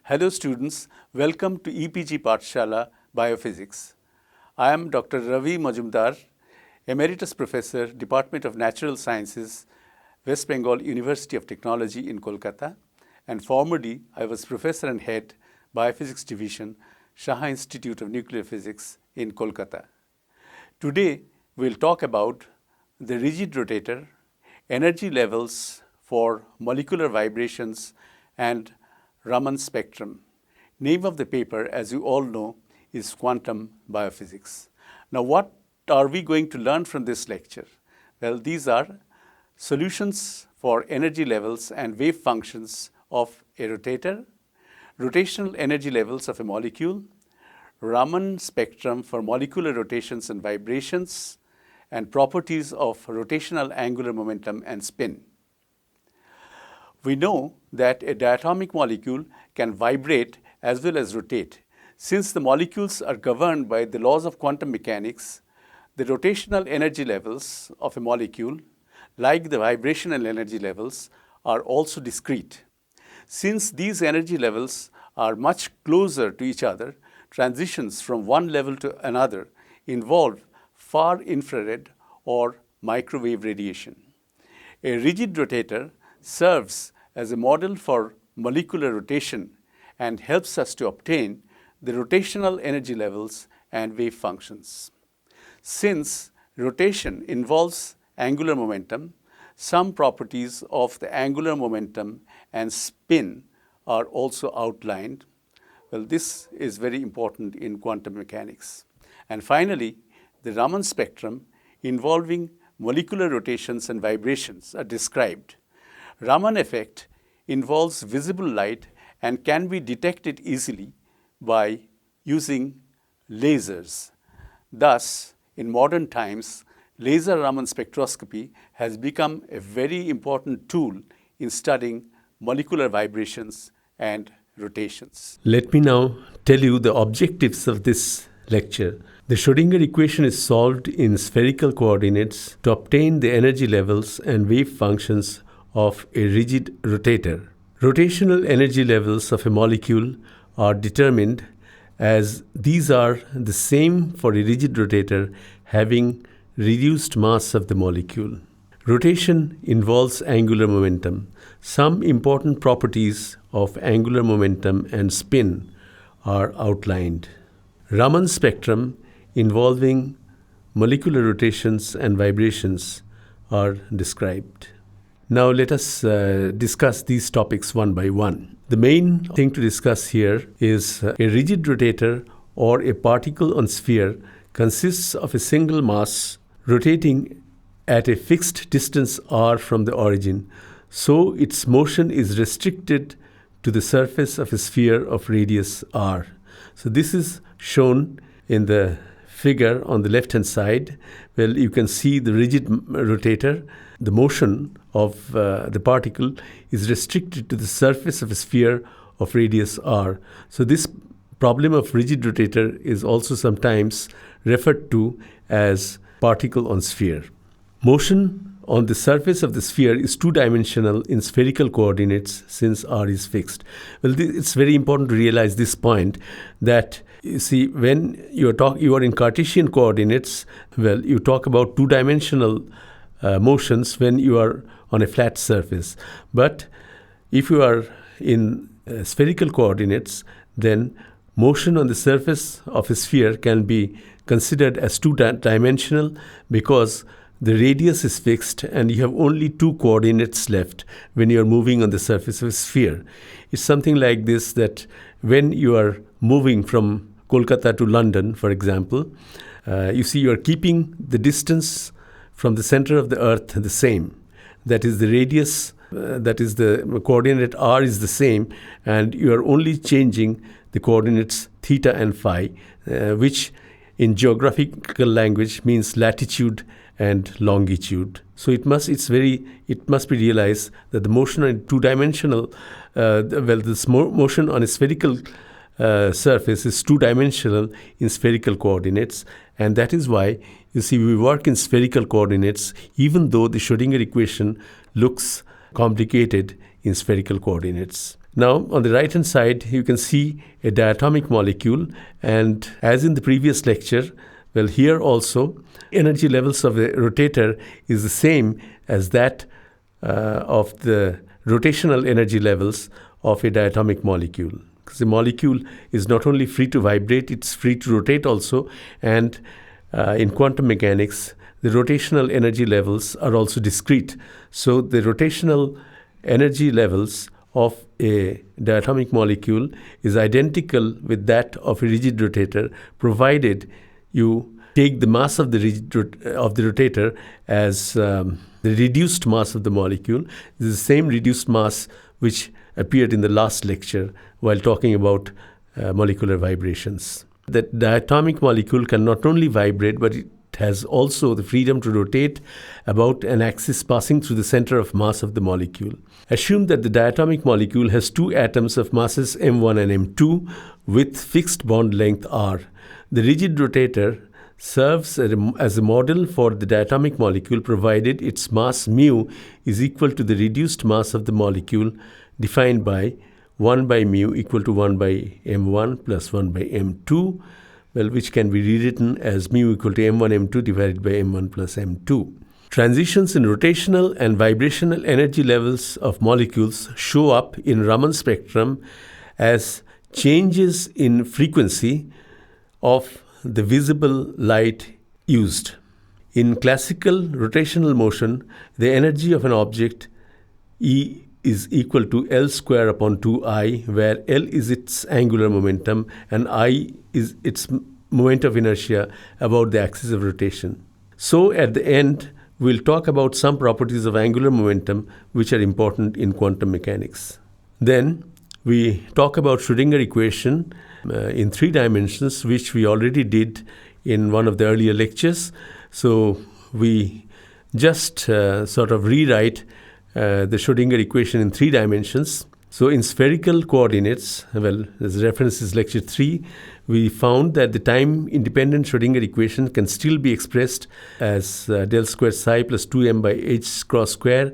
Hello students, welcome to EPG Pathshala Biophysics. I am Dr. Ravi Majumdar, Emeritus Professor, Department of Natural Sciences, West Bengal University of Technology in Kolkata, and formerly I was Professor and Head, Biophysics Division, Shah Institute of Nuclear Physics in Kolkata. Today we'll talk about the rigid rotator, energy levels for molecular vibrations, and Raman spectrum. Name of the paper, as you all know, is Quantum Biophysics. Now, what are we going to learn from this lecture? Well, these are solutions for energy levels and wave functions of a rotator, rotational energy levels of a molecule, Raman spectrum for molecular rotations and vibrations, and properties of rotational angular momentum and spin. We know that a diatomic molecule can vibrate as well as rotate. Since the molecules are governed by the laws of quantum mechanics, the rotational energy levels of a molecule, like the vibrational energy levels, are also discrete. Since these energy levels are much closer to each other, transitions from one level to another involve far infrared or microwave radiation. A rigid rotator serves as a model for molecular rotation and helps us to obtain the rotational energy levels and wave functions. Since rotation involves angular momentum, some properties of the angular momentum and spin are also outlined. Well, this is very important in quantum mechanics. And finally, the Raman spectrum involving molecular rotations and vibrations are described. Raman effect involves visible light and can be detected easily by using lasers. Thus, in modern times, laser Raman spectroscopy has become a very important tool in studying molecular vibrations and rotations. Let me now tell you the objectives of this lecture. The Schrödinger equation is solved in spherical coordinates to obtain the energy levels and wave functions of a rigid rotator. Rotational energy levels of a molecule are determined as these are the same for a rigid rotator having reduced mass of the molecule. Rotation involves angular momentum. Some important properties of angular momentum and spin are outlined. Raman spectrum involving molecular rotations and vibrations are described. Now let us discuss these topics one by one. The main thing to discuss here is a rigid rotator or a particle on sphere consists of a single mass rotating at a fixed distance r from the origin, so its motion is restricted to the surface of a sphere of radius r. So this is shown in the figure on the left hand side. Well, you can see the rigid rotator. The motion of the particle is restricted to the surface of a sphere of radius r. So this problem of rigid rotator is also sometimes referred to as particle on sphere. Motion on the surface of the sphere is two-dimensional in spherical coordinates since r is fixed. Well, it's very important to realize this point that you see when you are in Cartesian coordinates, well, you talk about two-dimensional motions when you are on a flat surface. But if you are in spherical coordinates, then motion on the surface of a sphere can be considered as two-dimensional because the radius is fixed and you have only two coordinates left when you are moving on the surface of a sphere. It's something like this, that when you are moving from Kolkata to London, for example, you see you are keeping the distance from the center of the earth the same. That is the radius, that is the coordinate r is the same, and you are only changing the coordinates theta and phi, which in geographical language means latitude and longitude. So it must be realized that the motion on two-dimensional, this motion on a spherical surface is two-dimensional in spherical coordinates, and that is why you see we work in spherical coordinates even though the Schrödinger equation looks complicated in spherical coordinates. Now, on the right-hand side, you can see a diatomic molecule, and as in the previous lecture, well, here also, energy levels of a rotator is the same as that of the rotational energy levels of a diatomic molecule. Because the molecule is not only free to vibrate, it's free to rotate also, and in quantum mechanics, the rotational energy levels are also discrete. So the rotational energy levels of a diatomic molecule is identical with that of a rigid rotator, provided you take the mass of the rotator as the reduced mass of the molecule. This is the same reduced mass which appeared in the last lecture while talking about molecular vibrations. The diatomic molecule can not only vibrate, but it has also the freedom to rotate about an axis passing through the center of mass of the molecule. Assume that the diatomic molecule has two atoms of masses m1 and m2 with fixed bond length r. The rigid rotator serves as a model for the diatomic molecule, provided its mass mu is equal to the reduced mass of the molecule, defined by 1 by mu equal to 1 by m1 plus 1 by m2, well, which can be rewritten as mu equal to m1 m2 divided by m1 plus m2. Transitions in rotational and vibrational energy levels of molecules show up in Raman spectrum as changes in frequency of the visible light used. In classical rotational motion, the energy of an object E is equal to L square upon 2I, where L is its angular momentum and I is its moment of inertia about the axis of rotation. So at the end, we'll talk about some properties of angular momentum which are important in quantum mechanics. Then we talk about Schrödinger equation in 3 dimensions, which we already did in one of the earlier lectures. So we just sort of rewrite the Schrödinger equation in 3 dimensions. So in spherical coordinates, well, as reference is lecture 3, we found that the time-independent Schrödinger equation can still be expressed as del square psi plus 2m by h cross square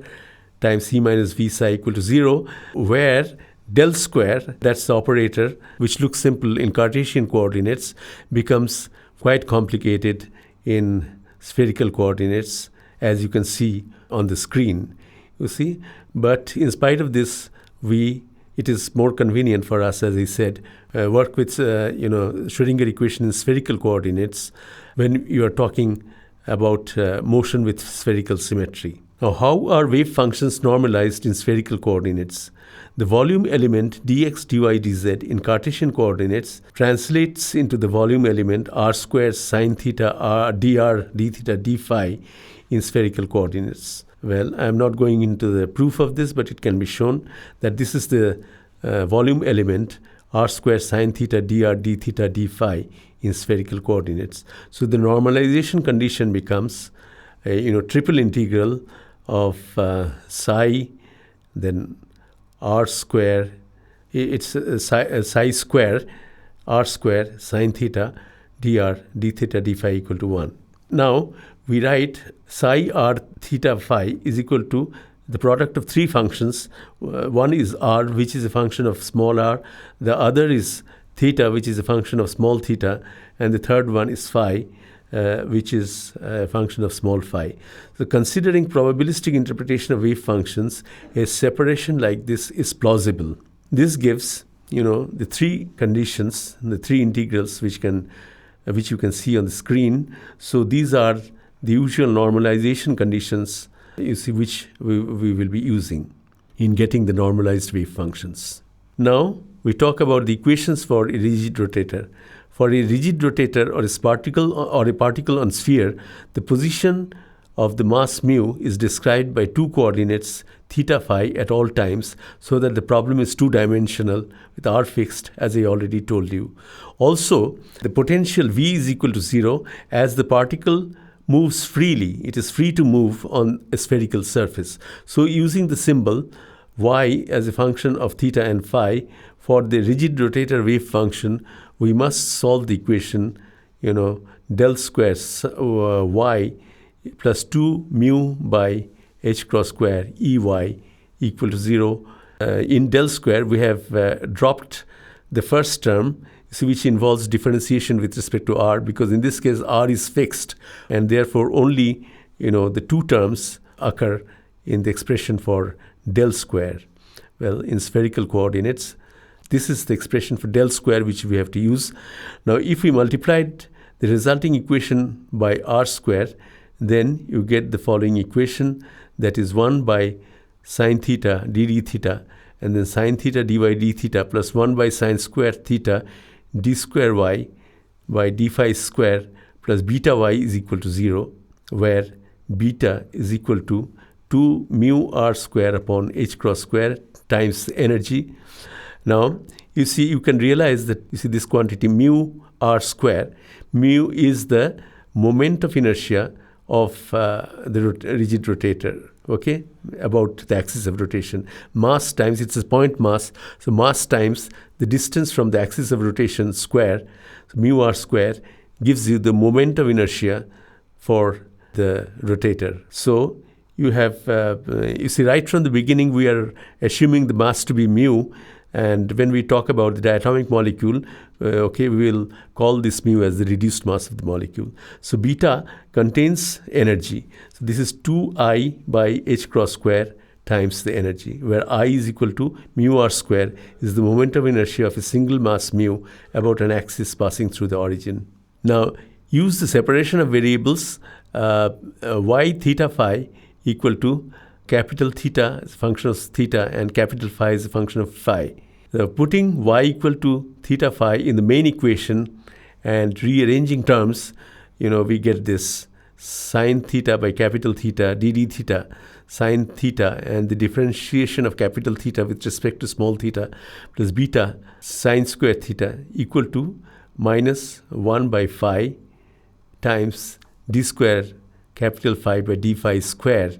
times c minus v psi equal to 0, where del square, that's the operator, which looks simple in Cartesian coordinates, becomes quite complicated in spherical coordinates, as you can see on the screen. You see, but in spite of this, it is more convenient for us, as I said, work with Schrödinger equation in spherical coordinates when you are talking about motion with spherical symmetry. Now, how are wave functions normalized in spherical coordinates? The volume element dx, dy, dz in Cartesian coordinates translates into the volume element r squared sine theta r dr d theta d phi in spherical coordinates. Well, I am not going into the proof of this, but it can be shown that this is the volume element r squared sine theta dr d theta d phi in spherical coordinates. So the normalization condition becomes a triple integral of psi, then r square, it's psi square, r square sine theta dr d theta d phi equal to 1. Now we write psi r theta phi is equal to the product of 3 functions. One is r, which is a function of small r. The other is theta, which is a function of small theta. And the third one is phi, which is a function of small phi. So considering probabilistic interpretation of wave functions, a separation like this is plausible. This gives, the 3 conditions, the 3 integrals which you can see on the screen. So these are the usual normalization conditions, you see, which we will be using in getting the normalized wave functions. Now we talk about the equations for a rigid rotator. For a rigid rotator or a particle on sphere, the position of the mass mu is described by 2 coordinates theta phi at all times, so that the problem is 2-dimensional with r fixed, as I already told you. Also, the potential V is equal to 0 as the particle moves freely. It is free to move on a spherical surface. So using the symbol y as a function of theta and phi for the rigid rotator wave function, we must solve the equation, del square y plus 2 mu by h cross square Ey equal to 0, in del square, we have dropped the first term, which involves differentiation with respect to r, because in this case r is fixed, and therefore only the two terms occur in the expression for del square. Well, in spherical coordinates, this is the expression for del square which we have to use. Now, if we multiplied the resulting equation by r square, then you get the following equation, that is 1 by sine theta d theta, and then sine theta dy d theta plus 1 by sine square theta d square y by d phi square plus beta y is equal to 0, where beta is equal to 2 mu r square upon h cross square times energy. Now, you can realize that this quantity mu r square, mu is the moment of inertia of the rigid rotator, okay, about the axis of rotation. Mass times, it's a point mass, so mass times the distance from the axis of rotation square, so mu r square gives you the moment of inertia for the rotator. So you have, right from the beginning we are assuming the mass to be mu, and when we talk about the diatomic molecule, we will call this mu as the reduced mass of the molecule. So beta contains energy. So this is 2I by h cross square times the energy, where I is equal to mu r square is the moment of inertia of a single mass mu about an axis passing through the origin. Now, use the separation of variables y theta phi equal to capital theta is a function of theta and capital phi is a function of phi. So putting y equal to theta phi in the main equation and rearranging terms, we get this sine theta by capital theta d theta sine theta, and the differentiation of capital theta with respect to small theta plus beta sine square theta equal to minus 1 by phi times d square capital phi by d phi square.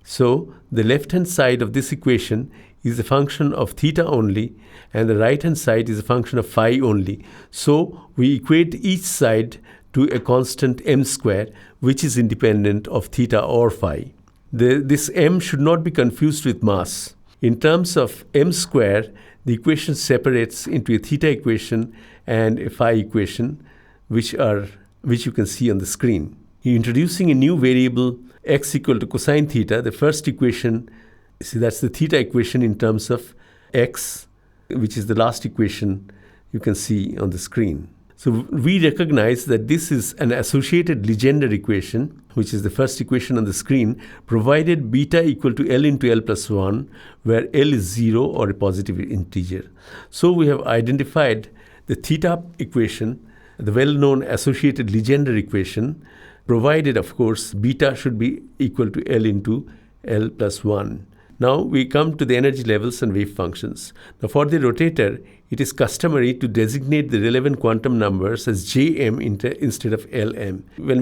So the left-hand side of this equation is a function of theta only, and the right-hand side is a function of phi only. So we equate each side to a constant m square, which is independent of theta or phi. This m should not be confused with mass. In terms of m square, the equation separates into a theta equation and a phi equation, which you can see on the screen. Introducing a new variable x equal to cosine theta, the first equation, that's the theta equation in terms of x, which is the last equation you can see on the screen. So we recognize that this is an associated Legendre equation, which is the first equation on the screen, provided beta equal to L into L plus 1, where L is 0 or a positive integer. So we have identified the theta equation, the well-known associated Legendre equation, provided, of course, beta should be equal to L into L plus 1. Now we come to the energy levels and wave functions. Now for the rotator, it is customary to designate the relevant quantum numbers as Jm instead of Lm. When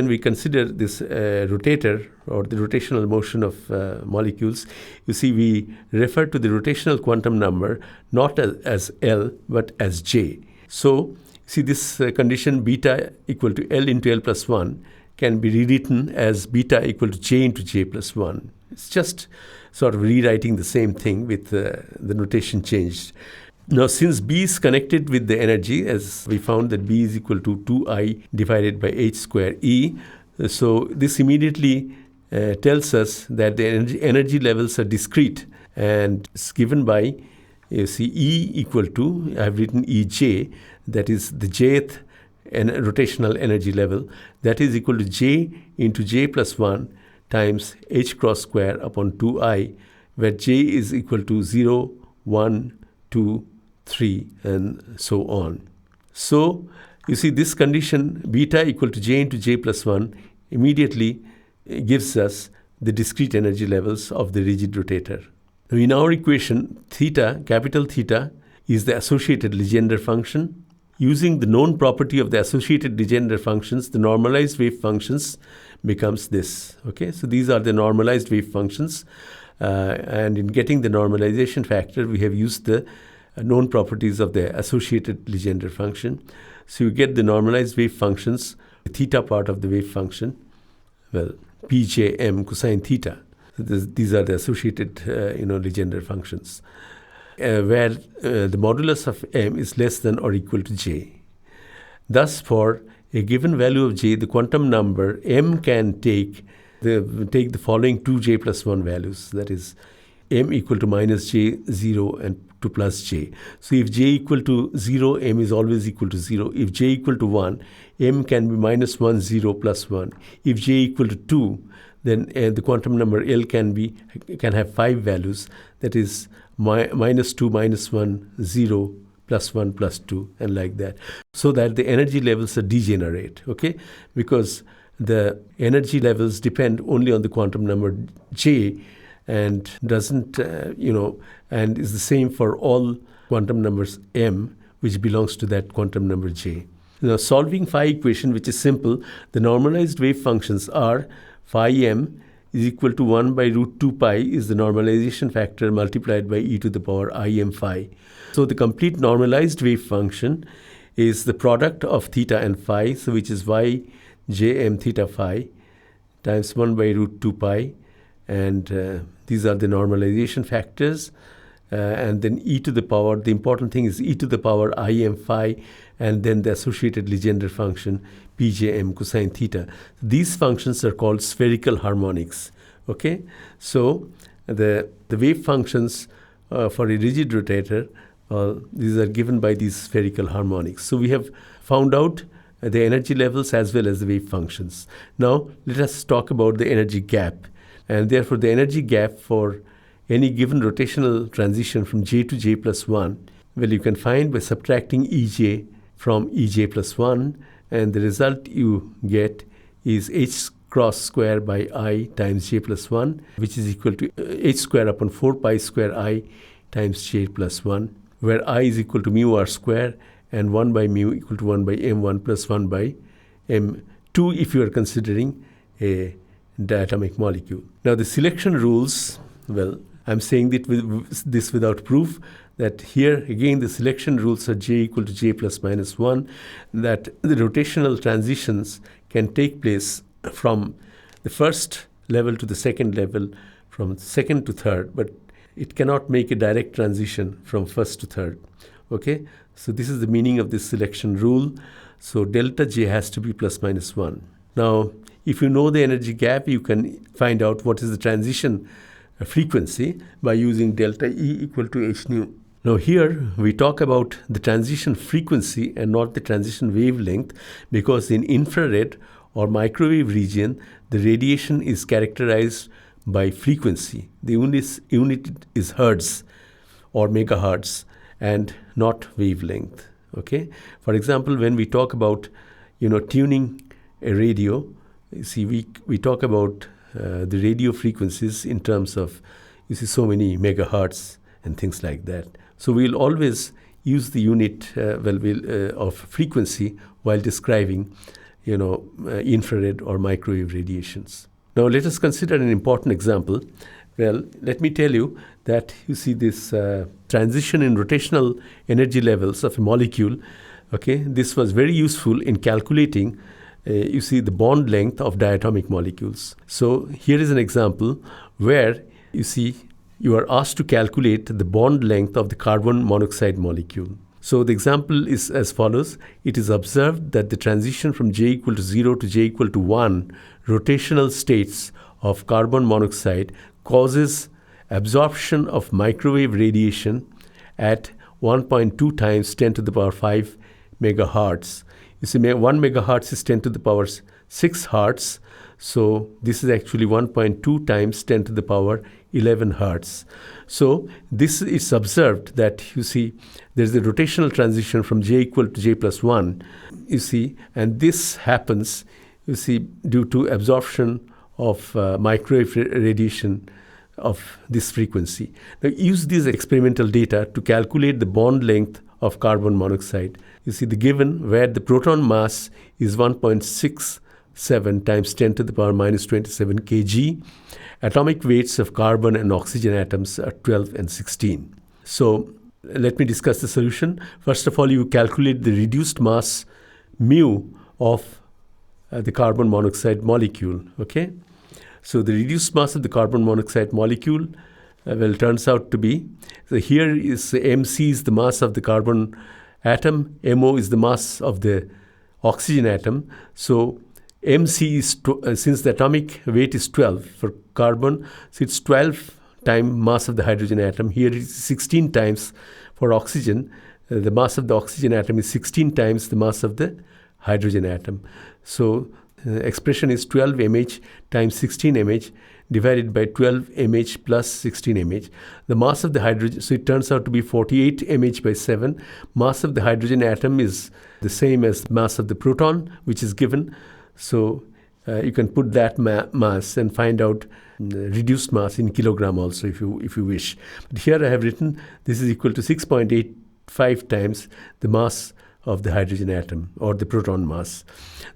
we consider this rotator or the rotational motion of molecules, we refer to the rotational quantum number not as L but as J. So this condition beta equal to L into L plus 1 can be rewritten as beta equal to J into J plus 1. It's just sort of rewriting the same thing with the notation changed. Now, since B is connected with the energy, as we found that B is equal to 2I divided by h square E, so this immediately tells us that the energy levels are discrete, and it's given by, E equal to, I have written Ej, that is the jth rotational energy level, that is equal to J into J plus 1 times h cross square upon 2I, where J is equal to 0, 1, 2, 3, and so on. So, this condition, beta equal to J into J plus 1, immediately gives us the discrete energy levels of the rigid rotator. Now, in our equation, theta, capital theta, is the associated Legendre function. Using the known property of the associated Legendre functions, the normalized wave functions becomes this. Okay, so these are the normalized wave functions, and in getting the normalization factor, we have used the known properties of the associated Legendre function. So you get the normalized wave functions, the theta part of the wave function, Pjm cosine theta. These are the associated, Legendre functions, where the modulus of m is less than or equal to j. Thus, for a given value of j, the quantum number m can take the following two j plus 1 values, that is m equal to minus j, 0, and to plus j. So if j equal to 0, m is always equal to 0. If j equal to 1, m can be minus 1, 0, plus 1. If j equal to 2, then the quantum number L can have 5 values, that is minus 2, minus 1, 0, plus 1, plus 2, and like that. So that the energy levels are degenerate, okay? Because the energy levels depend only on the quantum number j, and doesn't, and is the same for all quantum numbers m, which belongs to that quantum number j. Now, solving phi equation, which is simple, the normalized wave functions are phi m is equal to 1 by root 2 pi is the normalization factor multiplied by e to the power I m phi. So the complete normalized wave function is the product of theta and phi, so which is y j m theta phi times 1 by root 2 pi, and these are the normalization factors, and then e to the power, the important thing is e to the power I m phi, and then the associated Legendre function pjm cosine theta. These functions are called spherical harmonics, okay? So the wave functions for a rigid rotator, these are given by these spherical harmonics. So we have found out the energy levels as well as the wave functions. Now let us talk about the energy gap. And therefore the energy gap for any given rotational transition from j to j plus 1, well, you can find by subtracting ej from ej plus 1, and the result you get is h cross square by I times j plus 1, which is equal to h square upon 4 pi square I times j plus 1, where I is equal to mu r square and 1 by mu equal to 1 by m1 plus 1 by m2 if you are considering a diatomic molecule. Now the selection rules, well, I'm saying this without proof, that here again the selection rules are j equal to j plus minus 1, that the rotational transitions can take place from the first level to the second level, from second to third, but it cannot make a direct transition from first to third, okay? So this is the meaning of this selection rule. So delta j has to be plus minus 1. Now, if you know the energy gap, you can find out what is the transition frequency by using delta E equal to h nu. Now here we talk about the transition frequency and not the transition wavelength, because in infrared or microwave region, the radiation is characterized by frequency. The unit is hertz or megahertz and not wavelength, okay? For example, when we talk about, tuning a radio, you see, we talk about the radio frequencies in terms of, so many megahertz and things like that. So we'll always use the unit of frequency while describing, infrared or microwave radiations. Now let us consider an important example. Well, let me tell you that this transition in rotational energy levels of a molecule, okay, this was very useful in calculating the bond length of diatomic molecules. So here is an example where you are asked to calculate the bond length of the carbon monoxide molecule. So the example is as follows. It is observed that the transition from j equal to 0 to j equal to 1 rotational states of carbon monoxide causes absorption of microwave radiation at 1.2 times 10 to the power 5 megahertz. 1 megahertz is 10 to the power 6 hertz. So this is actually 1.2 times 10 to the power 11 hertz. So this is observed that there's a rotational transition from j equal to j plus 1, and this happens, due to absorption of microwave radiation of this frequency. Now use these experimental data to calculate the bond length of carbon monoxide. The given where the proton mass is 1.67 times 10 to the power minus 27 kg. Atomic weights of carbon and oxygen atoms are 12 and 16. So let me discuss the solution. First of all, you calculate the reduced mass mu of the carbon monoxide molecule, okay? So the reduced mass of the carbon monoxide molecule, turns out to be, so here is mc is the mass of the carbon atom, mo is the mass of the oxygen atom. So mc is, since the atomic weight is 12 for carbon, so it's 12 times mass of the hydrogen atom. Here it is 16 times for oxygen. The mass of the oxygen atom is 16 times the mass of the hydrogen atom. So expression is 12 mH times 16 mH divided by 12 mH plus 16 mH. The mass of the hydrogen, so it turns out to be 48 mH by 7. Mass of the hydrogen atom is the same as mass of the proton, which is given. So you can put that mass and find out reduced mass in kilogram also if you wish. But here I have written this is equal to 6.85 times the mass of the hydrogen atom or the proton mass.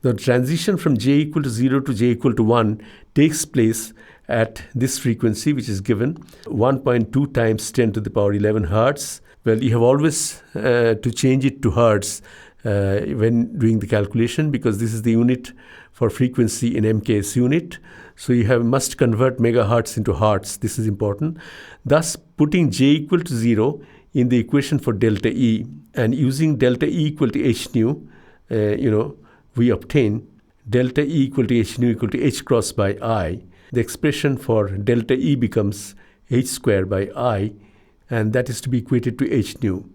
The transition from J equal to 0 to J equal to 1 takes place at this frequency, which is given 1.2 times 10 to the power 11 hertz. Well, you have always to change it to hertz when doing the calculation, because this is the unit for frequency in MKS unit. So you must convert megahertz into hertz. This is important. Thus, putting J equal to 0 in the equation for delta E and using delta E equal to h nu, we obtain delta E equal to h nu equal to h cross by I. The expression for delta E becomes h square by I, and that is to be equated to h nu.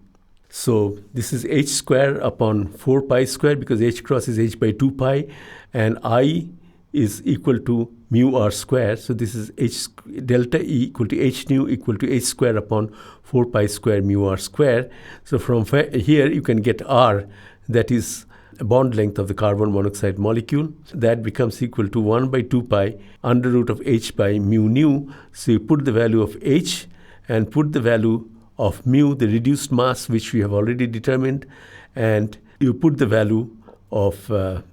So this is h square upon 4 pi square, because h cross is h by 2 pi and I is equal to mu r square. So this is delta E equal to h nu equal to h square upon 4 pi square mu r square. So from here you can get r, that is bond length of the carbon monoxide molecule. That becomes equal to 1 by 2 pi under root of h by mu nu. So you put the value of h and put the value of mu, the reduced mass, which we have already determined, and you put the value of the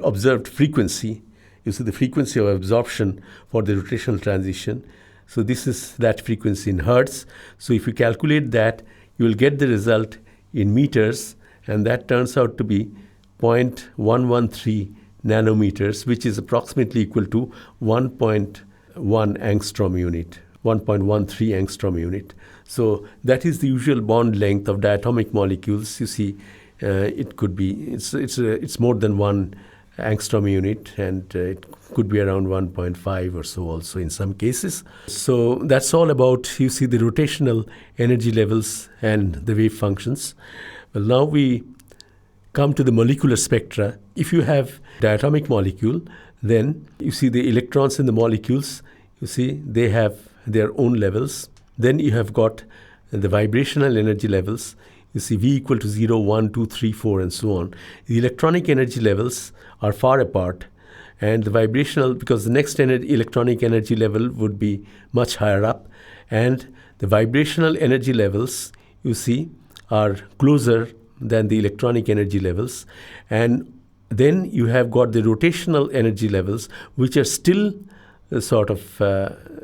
observed frequency. You see the frequency of absorption for the rotational transition. So this is that frequency in hertz. So if you calculate that, you will get the result in meters, and that turns out to be 0.113 nanometers, which is approximately equal to 1.1 angstrom unit, 1.13 angstrom unit. So that is the usual bond length of diatomic molecules. You see, it could be, it's more than 1 angstrom unit, and it could be around 1.5 or so also in some cases. So that's all about, you see, the rotational energy levels and the wave functions. Well, now we come to the molecular spectra. If you have diatomic molecule, then you see the electrons in the molecules, you see they have their own levels. Then you have got the vibrational energy levels. You see V equal to 0, 1, 2, 3, 4, and so on. The electronic energy levels are far apart, and the vibrational, because the next electronic energy level would be much higher up, and the vibrational energy levels, you see, are closer than the electronic energy levels. And then you have got the rotational energy levels, which are still sort of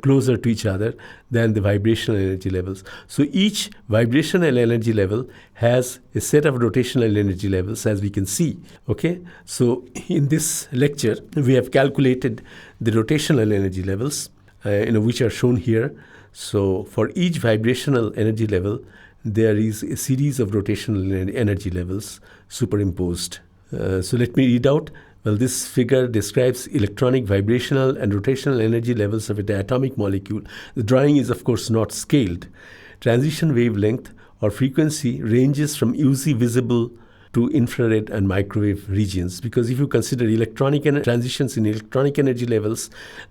closer to each other than the vibrational energy levels. So each vibrational energy level has a set of rotational energy levels, as we can see. Okay, so in this lecture we have calculated the rotational energy levels, which are shown here. So for each vibrational energy level, there is a series of rotational energy levels superimposed. So let me read out. Well, this figure describes electronic, vibrational, and rotational energy levels of a diatomic molecule. The drawing is, of course, not scaled. Transition wavelength or frequency ranges from UV visible to infrared and microwave regions. Because if you consider electronic transitions in electronic energy levels,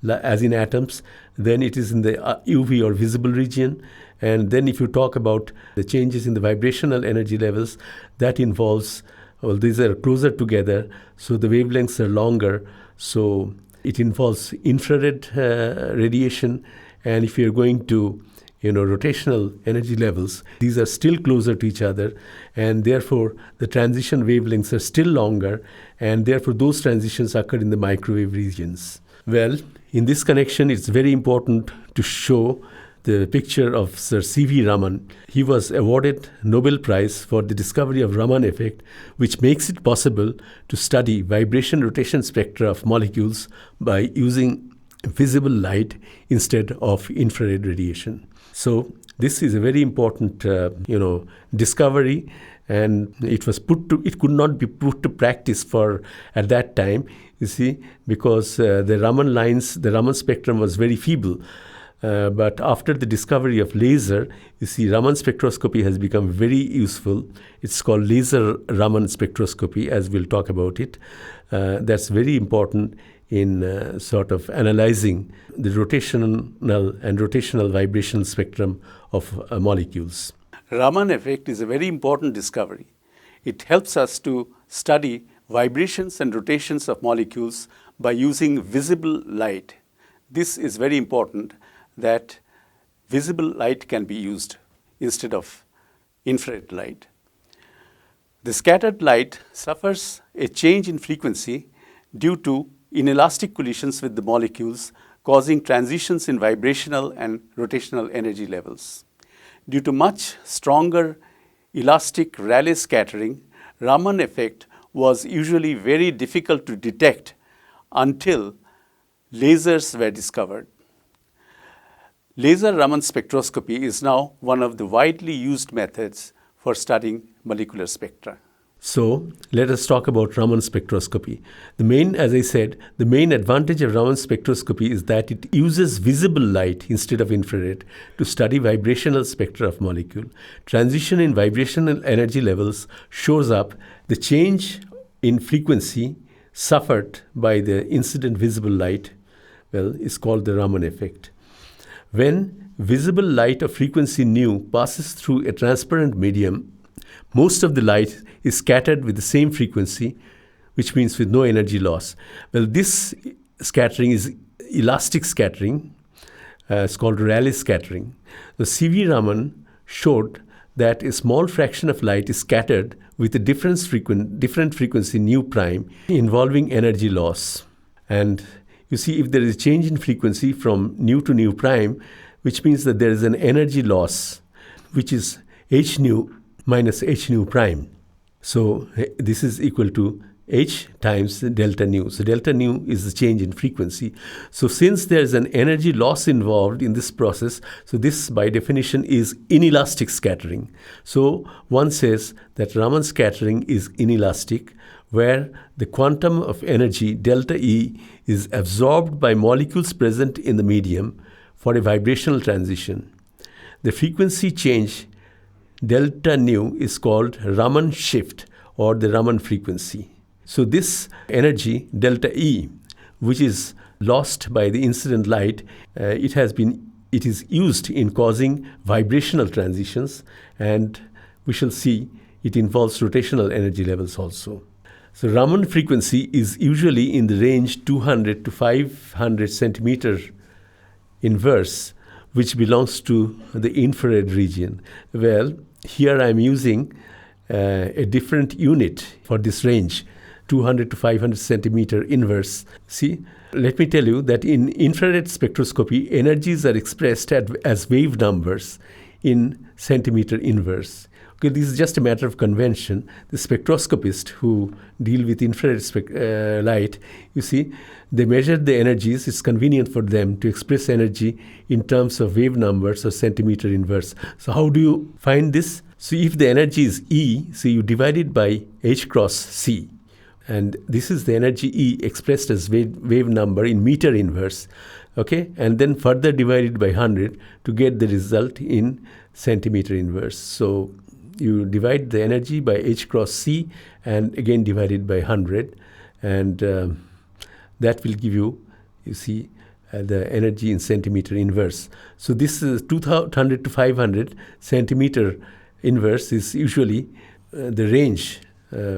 as in atoms, then it is in the UV or visible region. And then if you talk about the changes in the vibrational energy levels, that involves, well, these are closer together, so the wavelengths are longer. So it involves infrared radiation. And if you're going to, rotational energy levels, these are still closer to each other. And therefore, the transition wavelengths are still longer. And therefore, those transitions occur in the microwave regions. Well, in this connection, it's very important to show the picture of Sir C.V. Raman. He was awarded Nobel Prize for the discovery of Raman effect, which makes it possible to study vibration-rotation spectra of molecules by using visible light instead of infrared radiation. So this is a very important, discovery, and it could not be put to practice at that time, you see, because the Raman spectrum was very feeble. But after the discovery of laser, you see, Raman spectroscopy has become very useful. It's called laser Raman spectroscopy, as we'll talk about it. That's very important in sort of analyzing the rotational vibrational spectrum of molecules. Raman effect is a very important discovery. It helps us to study vibrations and rotations of molecules by using visible light. This is very important, that visible light can be used instead of infrared light. The scattered light suffers a change in frequency due to inelastic collisions with the molecules, causing transitions in vibrational and rotational energy levels. Due to much stronger elastic Rayleigh scattering, Raman effect was usually very difficult to detect until lasers were discovered. Laser Raman spectroscopy is now one of the widely used methods for studying molecular spectra. So let us talk about Raman spectroscopy. As I said, the main advantage of Raman spectroscopy is that it uses visible light instead of infrared to study vibrational spectra of molecule. Transition in vibrational energy levels shows up. The change in frequency suffered by the incident visible light, is called the Raman effect. When visible light of frequency nu passes through a transparent medium, most of the light is scattered with the same frequency, which means with no energy loss. This scattering is elastic scattering. It's called Rayleigh scattering. The C.V. Raman showed that a small fraction of light is scattered with a different frequency nu prime, involving energy loss. And you see, if there is a change in frequency from nu to nu prime, which means that there is an energy loss, which is h nu minus h nu prime. So this is equal to h times delta nu. So delta nu is the change in frequency. So since there is an energy loss involved in this process, so this by definition is inelastic scattering. So one says that Raman scattering is inelastic, where the quantum of energy delta E is absorbed by molecules present in the medium for a vibrational transition. The frequency change delta nu is called Raman shift, or the Raman frequency. So this energy delta E, which is lost by the incident light, it is used in causing vibrational transitions, and we shall see it involves rotational energy levels also. So Raman frequency is usually in the range 200 to 500 centimeter inverse, which belongs to the infrared region. Here I am using a different unit for this range, 200 to 500 centimeter inverse. See, let me tell you that in infrared spectroscopy, energies are expressed as wave numbers in centimeter inverse. Okay, this is just a matter of convention. The spectroscopists who deal with infrared light, you see, they measure the energies. It's convenient for them to express energy in terms of wave numbers or centimeter inverse. So how do you find this? So if the energy is E, so you divide it by h cross c. And this is the energy E expressed as wave number in meter inverse. Okay, and then further divided by 100 to get the result in centimeter inverse. So you divide the energy by h cross c and again divide it by 100, and that will give you, the energy in centimeter inverse. So this is 200 to 500 centimeter inverse is usually the range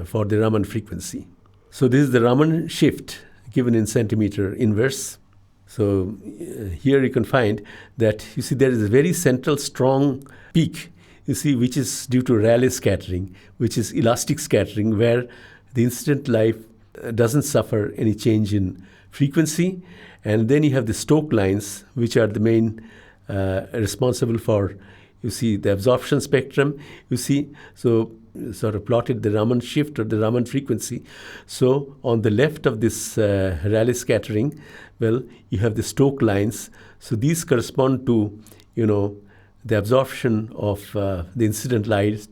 for the Raman frequency. So this is the Raman shift given in centimeter inverse. So here you can find that, there is a very central strong peak, which is due to Rayleigh scattering, which is elastic scattering, where the incident light doesn't suffer any change in frequency. And then you have the Stokes lines, which are the main responsible for, the absorption spectrum. So sort of plotted the Raman shift or the Raman frequency. So on the left of this Rayleigh scattering, well, you have the Stokes lines. So these correspond to, the absorption of the incident light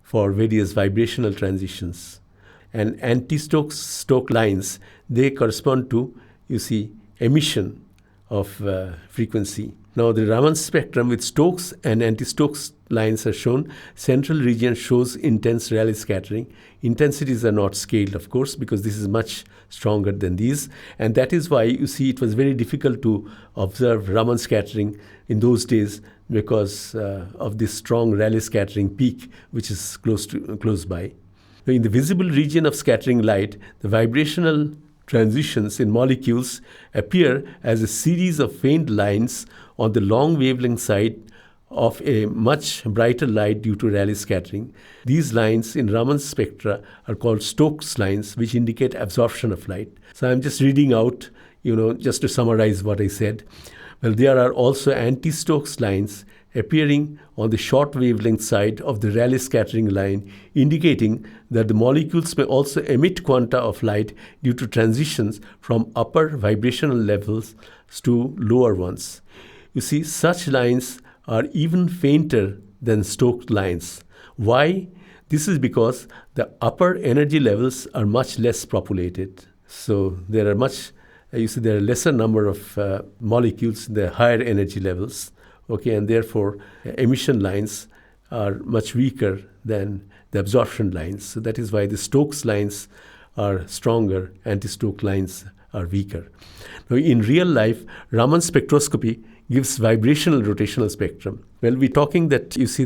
for various vibrational transitions. And anti-Stokes lines, they correspond to, emission of frequency. Now the Raman spectrum with Stokes and anti-Stokes lines are shown. Central region shows intense Rayleigh scattering. Intensities are not scaled, of course, because this is much stronger than these. And that is why it was very difficult to observe Raman scattering in those days because of this strong Rayleigh scattering peak, which is close by. Now, in the visible region of scattering light, the vibrational transitions in molecules appear as a series of faint lines on the long wavelength side of a much brighter light due to Rayleigh scattering. These lines in Raman spectra are called Stokes lines, which indicate absorption of light. So I'm just reading out, just to summarize what I said. Well, there are also anti-Stokes lines appearing on the short wavelength side of the Rayleigh scattering line, indicating that the molecules may also emit quanta of light due to transitions from upper vibrational levels to lower ones. Such lines are even fainter than Stokes lines. Why? This is because the upper energy levels are much less populated. So there are there are lesser number of molecules in the higher energy levels. And therefore emission lines are much weaker than the absorption lines. So that is why the Stokes lines are stronger, anti-Stokes lines are weaker. Now in real life, Raman spectroscopy gives vibrational rotational spectrum. Well, we're talking that these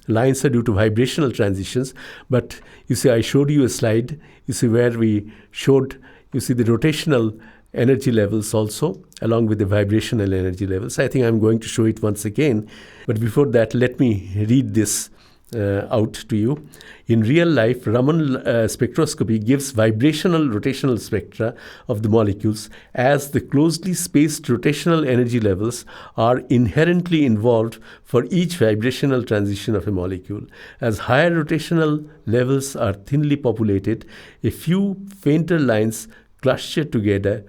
lines are due to vibrational transitions, but I showed you a slide, where we showed, the rotational energy levels also, along with the vibrational energy levels. I think I'm going to show it once again. But before that, let me read this out to you. In real life, Raman spectroscopy gives vibrational rotational spectra of the molecules, as the closely spaced rotational energy levels are inherently involved for each vibrational transition of a molecule. As higher rotational levels are thinly populated, a few fainter lines cluster together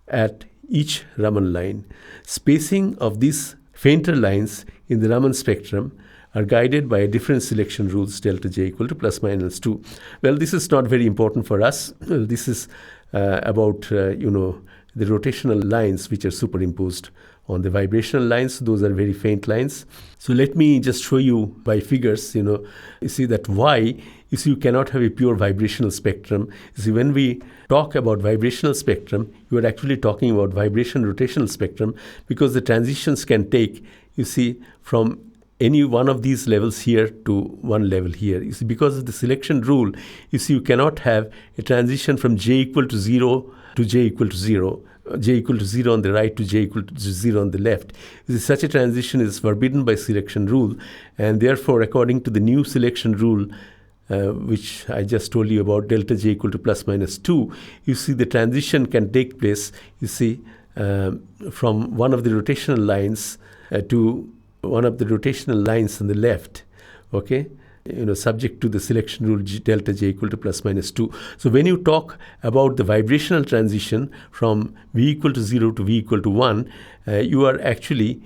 at each Raman line. Spacing of these fainter lines in the Raman spectrum are guided by different selection rules, delta J equal to plus minus 2. Well, this is not very important for us. This is about, the rotational lines which are superimposed on the vibrational lines. Those are very faint lines. So let me just show you by figures, you see that why you cannot have a pure vibrational spectrum. When we talk about vibrational spectrum, you are actually talking about vibration rotational spectrum, because the transitions can take, from any one of these levels here to one level here. Because of the selection rule, you cannot have a transition from J equal to 0 to J equal to 0. J equal to 0 on the right to J equal to 0 on the left. Such a transition is forbidden by selection rule, and therefore, according to the new selection rule, which I just told you about, delta J equal to plus minus 2, the transition can take place, from one of the rotational lines to one of the rotational lines on the left, subject to the selection rule delta J equal to plus minus 2. So when you talk about the vibrational transition from V equal to 0 to V equal to 1, you are actually,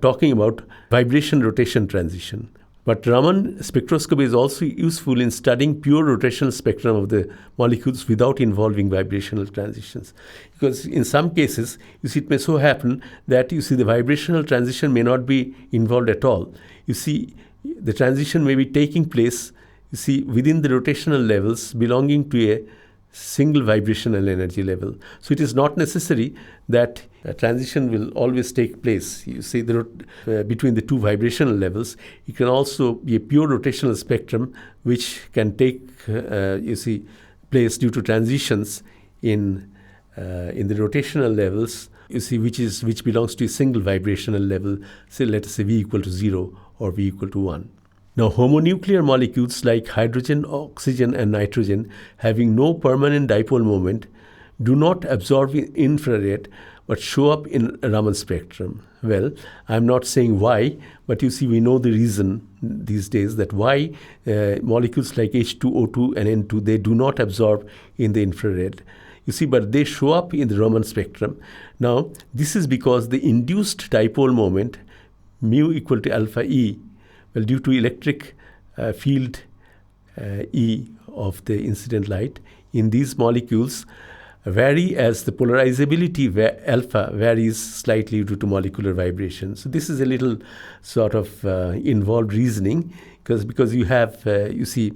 talking about vibration rotation transition. But Raman spectroscopy is also useful in studying pure rotational spectrum of the molecules without involving vibrational transitions. Because in some cases, it may so happen that the vibrational transition may not be involved at all. The transition may be taking place, within the rotational levels belonging to a single vibrational energy level. So it is not necessary that a transition will always take place. Between the two vibrational levels, it can also be a pure rotational spectrum which can take, place due to transitions in the rotational levels, which belongs to a single vibrational level. Say, let us say V equal to 0 or V equal to 1. Now, homonuclear molecules like hydrogen, oxygen, and nitrogen, having no permanent dipole moment, do not absorb infrared, but show up in a Raman spectrum? Well, I'm not saying why, but you see, we know the reason these days that why molecules like H2O2 and N2, they do not absorb in the infrared. You see, but they show up in the Raman spectrum. Now, this is because the induced dipole moment, mu equal to alpha E, well, due to electric field E of the incident light in these molecules vary as the polarizability alpha varies slightly due to molecular vibration. So this is a little sort of involved reasoning because you have, you see,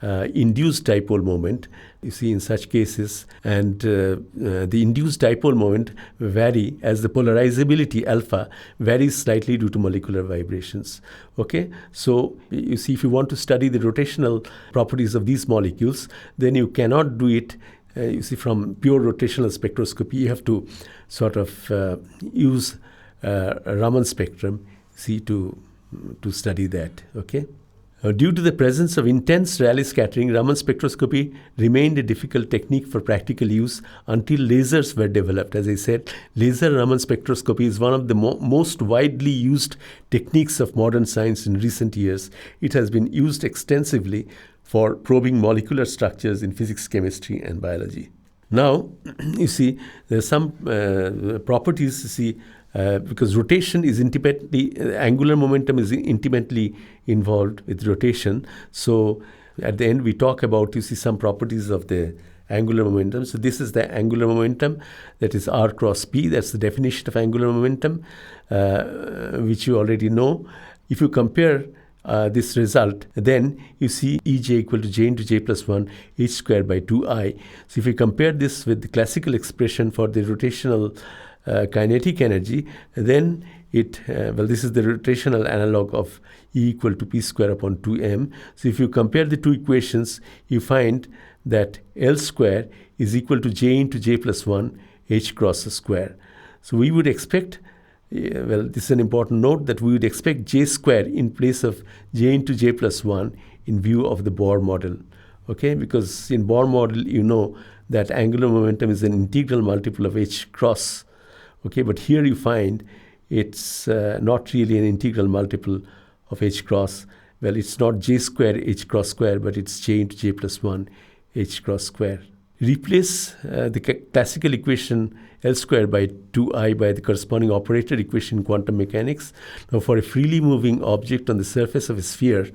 induced dipole moment, you see, in such cases, and the induced dipole moment vary as the polarizability alpha varies slightly due to molecular vibrations. Okay, so you see, if you want to study the rotational properties of these molecules, then you cannot do it, you see, from pure rotational spectroscopy. You have to sort of use a Raman spectrum, see, to study that. Okay. Due to the presence of intense Rayleigh scattering, Raman spectroscopy remained a difficult technique for practical use until lasers were developed. As I said, laser Raman spectroscopy is one of the most widely used techniques of modern science in recent years. It has been used extensively for probing molecular structures in physics, chemistry, and biology. Now, you see, there are some properties, you see, because rotation is intimately, angular momentum is intimately involved with rotation. So at the end, we talk about, you see, some properties of the angular momentum. So this is the angular momentum, that is R cross P. That's the definition of angular momentum, which you already know. If you compare this result, then you see Ej equal to J into J plus 1 h squared by 2I. So if you compare this with the classical expression for the rotational kinetic energy, then well, this is the rotational analog of E equal to P square upon 2m. So if you compare the two equations, you find that L square is equal to J into J plus 1 h cross square. So we would expect, well, this is an important note, that we would expect J square in place of J into J plus 1 in view of the Bohr model. Okay, because in Bohr model, you know that angular momentum is an integral multiple of h cross. Okay, but here you find it's not really an integral multiple of h cross. Well, it's not J square h cross square, but it's J into J plus 1 h cross square. Replace the classical equation L square by 2I by the corresponding operator equation in quantum mechanics. Now, for a freely moving object on the surface of a sphere,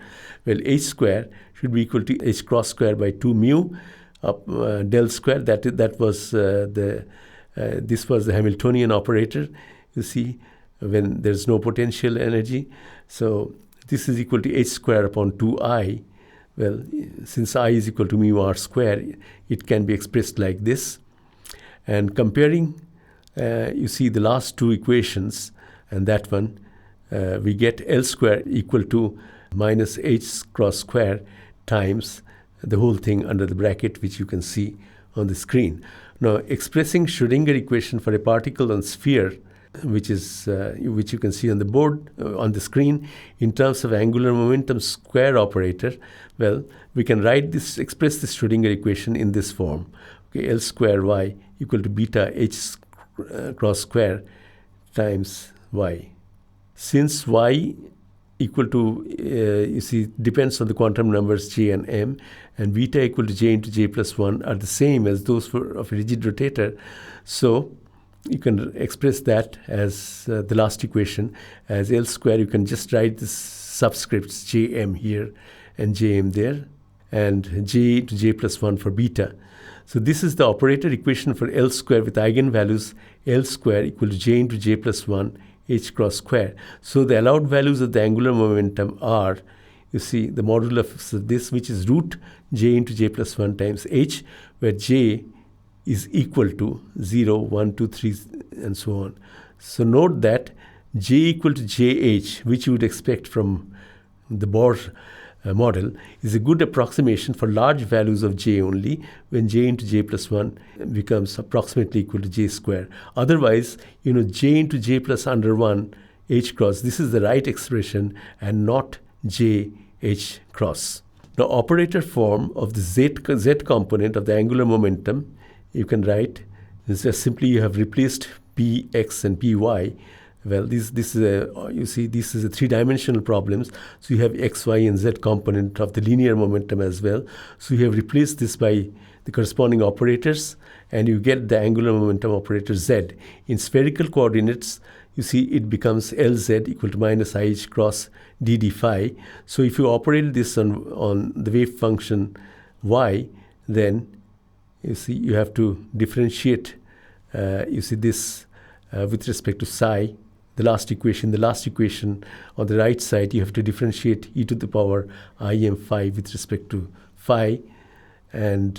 well, h square should be equal to h cross square by 2 mu del square. That was this was the Hamiltonian operator, you see, when there's no potential energy. So this is equal to h square upon 2I. Well, since I is equal to mu r square, it can be expressed like this. And comparing, you see, the last two equations and that one, we get L square equal to minus h cross square times the whole thing under the bracket, which you can see on the screen. Now, expressing Schrödinger equation for a particle on sphere, which you can see on the board, on the screen, in terms of angular momentum square operator, well, we can express this Schrödinger equation in this form. Okay, L square y equal to beta h cross square times y. Since y equal to, you see, depends on the quantum numbers j and m, and beta equal to j into j plus 1 are the same as those of a rigid rotator. So you can express that as the last equation as L square. You can just write the subscripts jm here and jm there, and j to j plus 1 for beta. So this is the operator equation for L square with eigenvalues L square equal to j into j plus 1 h cross square. So the allowed values of the angular momentum are, you see, the modulus of this, which is root j into j plus 1 times h, where j is equal to 0, 1, 2, 3, and so on. So note that j equal to jh, which you would expect from the Bohr model, is a good approximation for large values of j only, when j into j plus 1 becomes approximately equal to j square. Otherwise, you know, j into j plus under 1 h cross, this is the right expression and not j h cross. The operator form of the z component of the angular momentum, you can write, is just simply you have replaced px and py. Well, this is this is a three-dimensional problems. So you have x, y, and z component of the linear momentum as well. So you have replaced this by the corresponding operators, and you get the angular momentum operator z. In spherical coordinates, you see it becomes Lz equal to minus IH cross dd phi. So if you operate this on the wave function y, then you see you have to differentiate this with respect to psi. The last equation on the right side, you have to differentiate e to the power im phi with respect to phi. And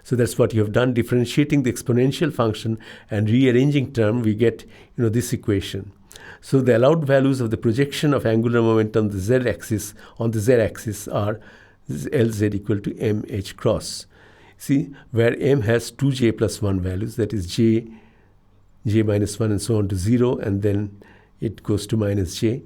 so that's what you have done. Differentiating the exponential function and rearranging term, we get this equation. So the allowed values of the projection of angular momentum on the z-axis are Lz equal to mh cross. See, where m has 2j plus 1 values, that is j minus 1 and so on to 0, and then it goes to minus j.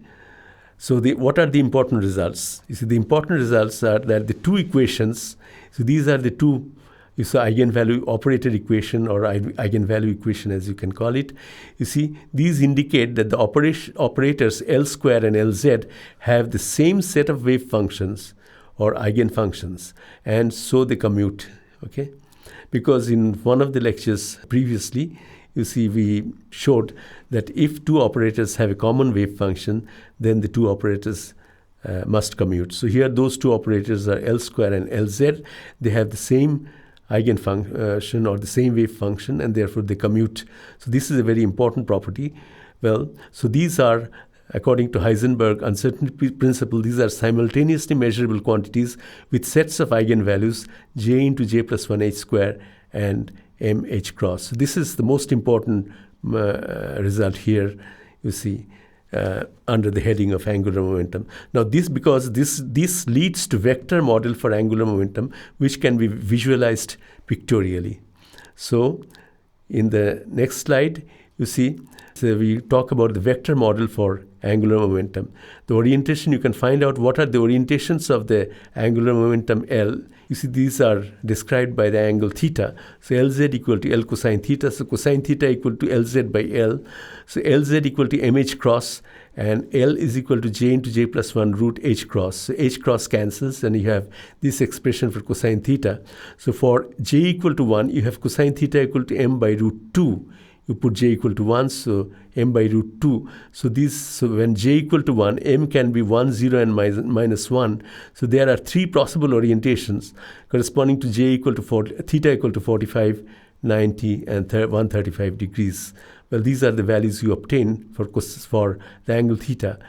So what are the important results? You see, the important results are that the two equations, so these are the two, eigenvalue operator equation or eigenvalue equation as you can call it. You see, these indicate that the operators L square and Lz have the same set of wave functions or eigenfunctions, and so they commute, okay? Because in one of the lectures previously, you see, we showed that if two operators have a common wave function, then the two operators must commute. So here those two operators are L square and Lz. They have the same eigenfunction or the same wave function, and therefore they commute. So this is a very important property. Well, so these are, according to Heisenberg uncertainty principle, these are simultaneously measurable quantities with sets of eigenvalues j into j plus 1 h square and mh cross. So this is the most important result here, you see, under the heading of angular momentum. Now because this leads to vector model for angular momentum, which can be visualized pictorially. So in the next slide, you see, so we talk about the vector model for angular momentum. The orientation, you can find out what are the orientations of the angular momentum L. You see, these are described by the angle theta. So Lz equal to L cosine theta. So cosine theta equal to Lz by L. So Lz equal to mh cross, and L is equal to j into j plus 1 root h cross. So h cross cancels, and you have this expression for cosine theta. So for j equal to 1, you have cosine theta equal to m by root 2. You put j equal to 1, so m by root 2. So when j equal to 1, m can be 1, 0, and minus 1. So there are three possible orientations corresponding to j equal to theta equal to 45, 90, and 135 degrees. Well, these are the values you obtain for the angle theta,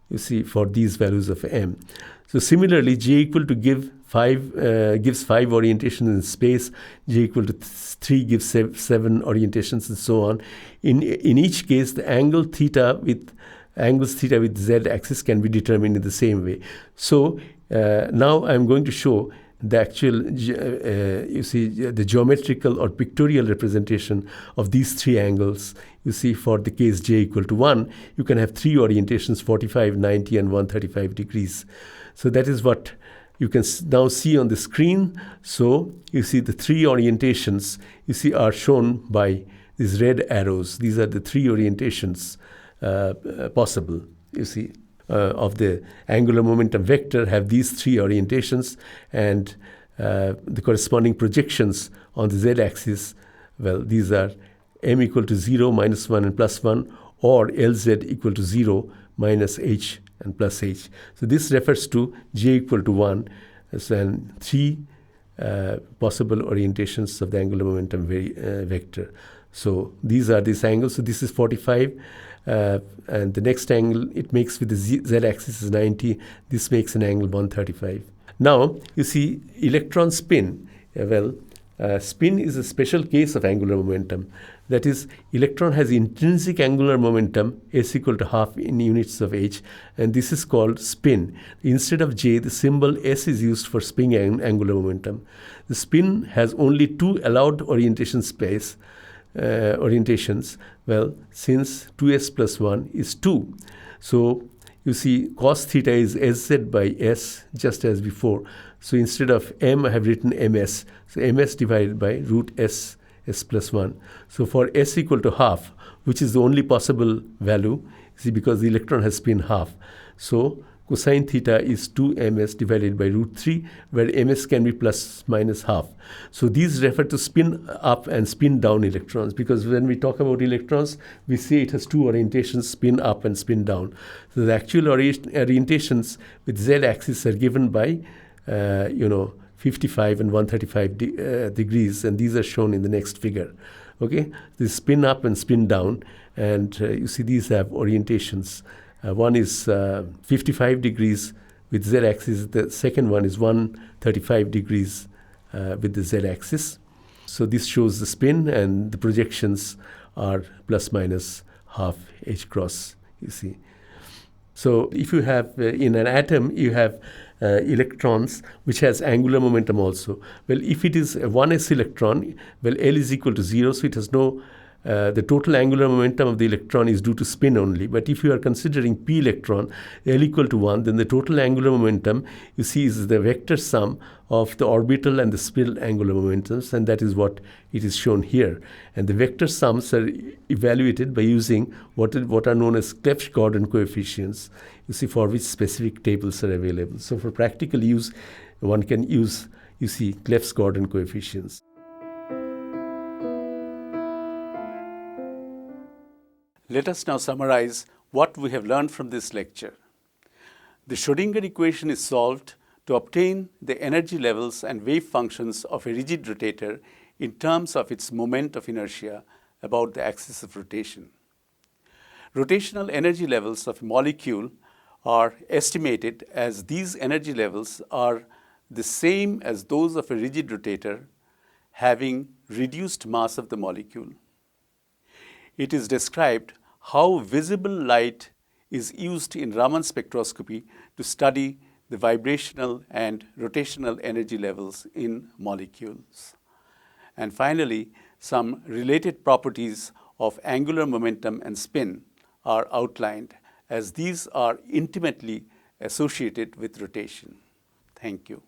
you see, for these values of m. So similarly, j equal to gives 5 orientations in space, j equal to 3 gives 7 orientations, and so on. In each case, the angles theta with z-axis can be determined in the same way. So now I'm going to show the actual, the geometrical or pictorial representation of these three angles. You see, for the case j equal to 1, you can have three orientations, 45, 90, and 135 degrees. So that is what you can now see on the screen. So you see the three orientations, you see, are shown by these red arrows. These are the three orientations possible, you see, of the angular momentum vector have these three orientations, and the corresponding projections on the z-axis, well, these are m equal to 0, minus 1, and plus 1, or Lz equal to 0, minus h, and plus h. So this refers to j equal to 1, and three possible orientations of the angular momentum vector. So these are these angles. So this is 45, and the next angle it makes with the z-axis is 90. This makes an angle 135. Now you see electron spin. Spin is a special case of angular momentum. That is, electron has intrinsic angular momentum s equal to half in units of h, and this is called spin. Instead of j, the symbol s is used for spin angular momentum. The spin has only two allowed orientations. Well, since 2s plus 1 is 2. So you see cos theta is sz by s, just as before. So instead of m, I have written ms. So ms divided by root s S plus 1. So for S equal to half, which is the only possible value, see, because the electron has spin half. So cosine theta is 2 ms divided by root 3, where ms can be plus minus half. So these refer to spin up and spin down electrons, because when we talk about electrons, we say it has two orientations, spin up and spin down. So the actual orientations with z-axis are given by 55 and 135 degrees, and these are shown in the next figure. Okay, this spin up and spin down, and you see these have orientations. One is 55 degrees with z-axis. The second one is 135 degrees with the z-axis. So this shows the spin, and the projections are plus minus half h cross, you see. So if you have, in an atom, you have electrons which has angular momentum also. Well, if it is a 1s electron, well, L is equal to 0, so it has no the total angular momentum of the electron is due to spin only. But if you are considering p electron, L equal to 1, then the total angular momentum, you see, is the vector sum of the orbital and the spin angular momentums, and that is what it is shown here. And the vector sums are evaluated by using what are known as Clebsch-Gordon coefficients, you see, for which specific tables are available. So for practical use, one can use, you see, Clebsch-Gordon coefficients. Let us now summarize what we have learned from this lecture. The Schrödinger equation is solved to obtain the energy levels and wave functions of a rigid rotator in terms of its moment of inertia about the axis of rotation. Rotational energy levels of a molecule are estimated as these energy levels are the same as those of a rigid rotator having reduced mass of the molecule. It is described how visible light is used in Raman spectroscopy to study the vibrational and rotational energy levels in molecules. And finally, some related properties of angular momentum and spin are outlined, as these are intimately associated with rotation. Thank you.